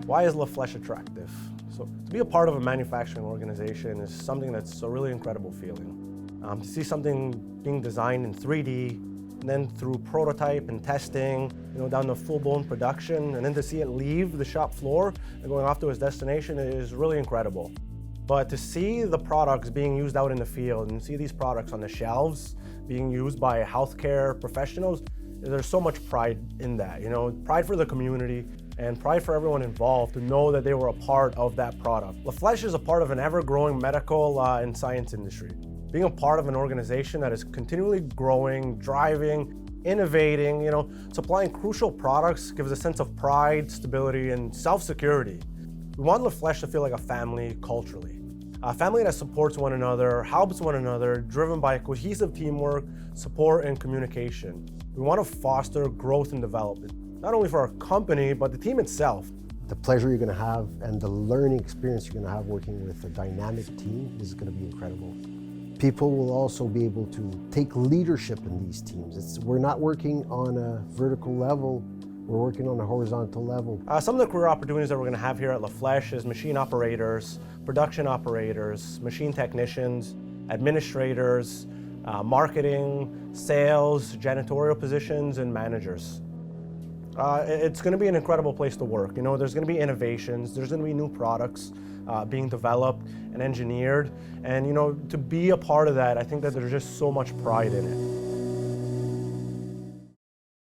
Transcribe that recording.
Why is LaFlesche attractive? So to be a part of a manufacturing organization is something that's a really incredible feeling. To see something being designed in 3D, and then through prototype and testing, down to full-blown production, and then to see it leave the shop floor and going off to its destination is really incredible. But to see the products being used out in the field and see these products on the shelves being used by healthcare professionals, there's so much pride in that, pride for the community and pride for everyone involved to know that they were a part of that product. LaFlesche is a part of an ever-growing medical and science industry. Being a part of an organization that is continually growing, driving, innovating, supplying crucial products gives a sense of pride, stability, and self-security. We want LaFlesche to feel like a family culturally. A family that supports one another, helps one another, driven by cohesive teamwork, support, and communication. We want to foster growth and development, not only for our company, but the team itself. The pleasure you're going to have and the learning experience you're going to have working with a dynamic team is going to be incredible. People will also be able to take leadership in these teams. We're not working on a vertical level, we're working on a horizontal level. Some of the career opportunities that we're going to have here at LaFlesche is machine operators, production operators, machine technicians, administrators, marketing, sales, janitorial positions, and managers. It's going to be an incredible place to work. There's going to be innovations, there's going to be new products being developed and engineered. And to be a part of that, I think that there's just so much pride in it.